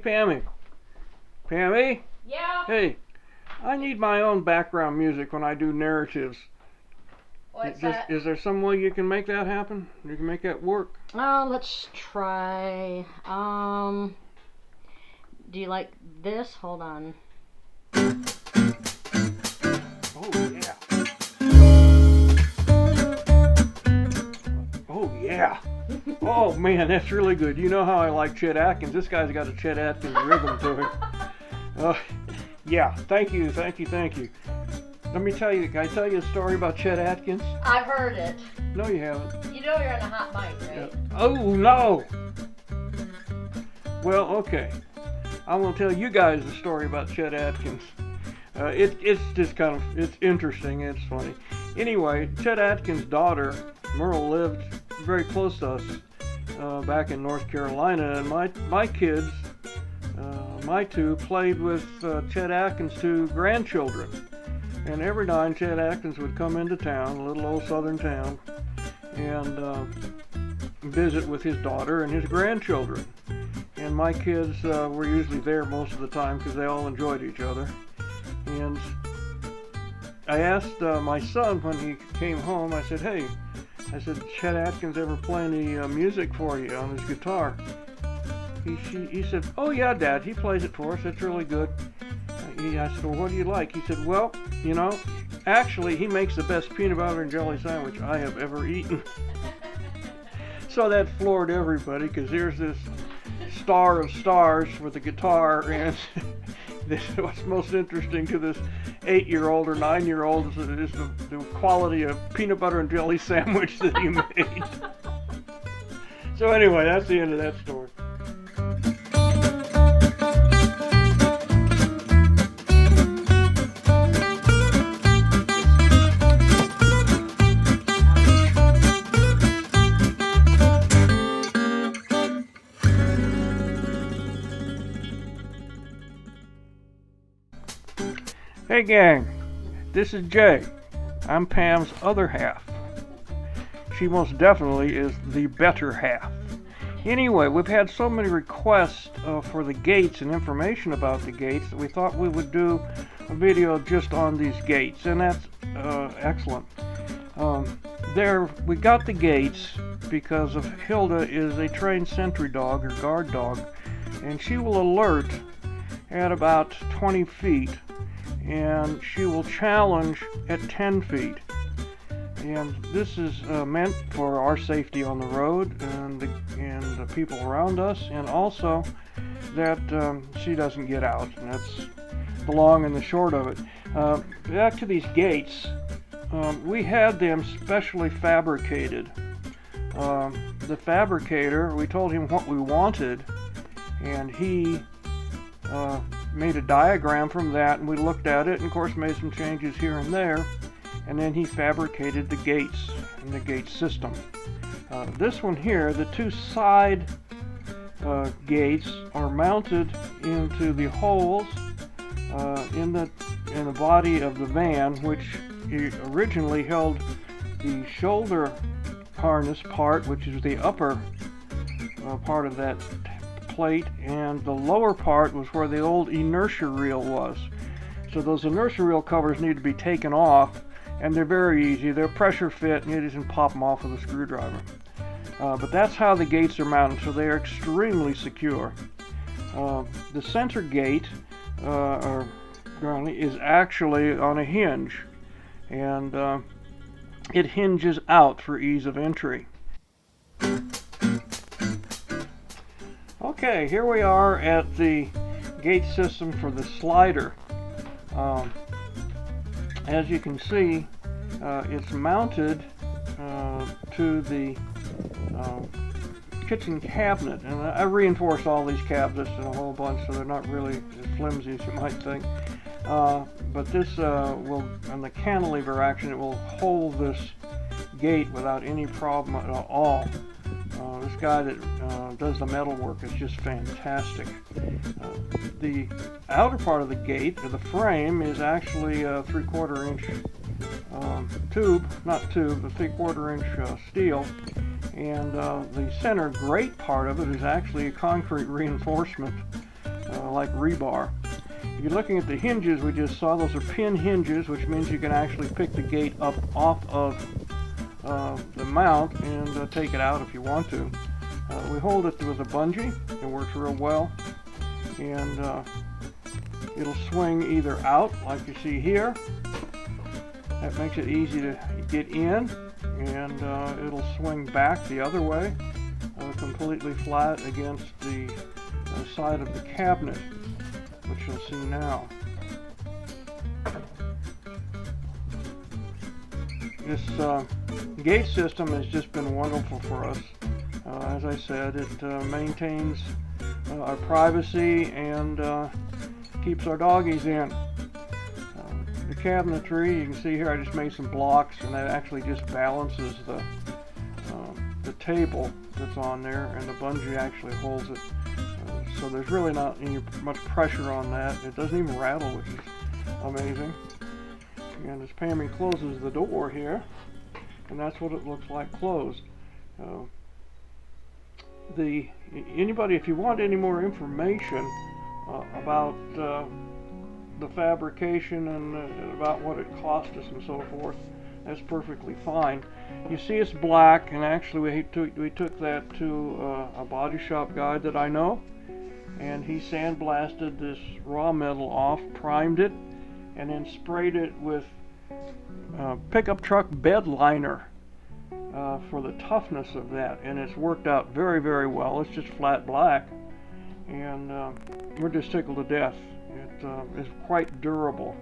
Pammy. Pammy? Yeah? Hey, I need my own background music when I do narratives. What's that? Is there some way you can make that happen? You can make that work? Oh, let's try. Do you like this? Hold on. Oh, yeah. Oh, yeah. Oh, man, that's really good. You know how I like Chet Atkins. This guy's got a Chet Atkins rhythm to him. Yeah, thank you. Let me tell you, can I tell you a story about Chet Atkins? I've heard it. No, you haven't. You know you're on a hot mic, right? Oh, no! Well, okay. I'm going to tell you guys a story about Chet Atkins. It's just kind of, it's interesting, it's funny. Anyway, Chet Atkins' daughter, Merle, lived very close to us back in North Carolina, and my kids, my two, played with Chet Atkins' two grandchildren. And every night Chet Atkins would come into town, a little old southern town, and visit with his daughter and his grandchildren. And my kids were usually there most of the time because they all enjoyed each other. And I asked my son when he came home, I said, hey, Chet Atkins ever play any music for you on his guitar? He said, oh yeah, Dad, he plays it for us, it's really good. I said, well, what do you like? He said, well, you know, actually he makes the best peanut butter and jelly sandwich I have ever eaten. So that floored everybody, because here's this star of stars with a guitar, and what's most interesting to this 8-year-old or 9-year-old is the quality of peanut butter and jelly sandwich that you made. So anyway, that's the end of that story. Hey gang, this is Jay. I'm Pam's other half. She most definitely is the better half. Anyway, we've had so many requests for the gates and information about the gates that we thought we would do a video just on these gates, and that's excellent. We got the gates because of Hilda is a trained sentry dog or guard dog, and she will alert at about 20 feet. And she will challenge at 10 feet. And this is meant for our safety on the road and the people around us, and also that she doesn't get out. And that's the long and the short of it. Back to these gates, we had them specially fabricated. The fabricator, we told him what we wanted, and he made a diagram from that, and we looked at it and of course made some changes here and there, and then he fabricated the gates and the gate system. This one here, the two side gates are mounted into the holes in the body of the van, which originally held the shoulder harness part, which is the upper part of that plate, and the lower part was where the old inertia reel was. So those inertia reel covers need to be taken off, and they're very easy. They're pressure fit, and you just can pop them off with a screwdriver. But that's how the gates are mounted, so they are extremely secure. The center gate is actually on a hinge, and it hinges out for ease of entry. Okay, here we are at the gate system for the slider. As you can see, it's mounted to the kitchen cabinet, and I reinforced all these cabinets in a whole bunch so they're not really as flimsy as you might think. But this will, on the cantilever action, it will hold this gate without any problem at all. This guy that does the metal work is just fantastic. The outer part of the gate, or the frame, is actually a 3/4 inch tube, not tube, but 3/4 inch steel. And the center grate part of it is actually a concrete reinforcement. like rebar. If you're looking at the hinges we just saw, those are pin hinges, which means you can actually pick the gate up off of the mount and take it out if you want to. We hold it with a bungee. It works real well, and it'll swing either out like you see here. That makes it easy to get in, and it'll swing back the other way, completely flat against the side of the cabinet, which you'll see now. This gate system has just been wonderful for us. As I said, it maintains our privacy and keeps our doggies in. The cabinetry, you can see here I just made some blocks, and that actually just balances the table that's on there, and the bungee actually holds it. So there's really not any much pressure on that. It doesn't even rattle, which is amazing. And as Pammy closes the door here, and that's what it looks like closed. Anybody, if you want any more information about the fabrication and about what it cost us and so forth, that's perfectly fine. You see it's black, and actually we took that to a body shop guy that I know, and he sandblasted this raw metal off, primed it, and then sprayed it with pickup truck bed liner for the toughness of that, and it's worked out very, very well. It's just flat black, and we're just tickled to death. It is quite durable.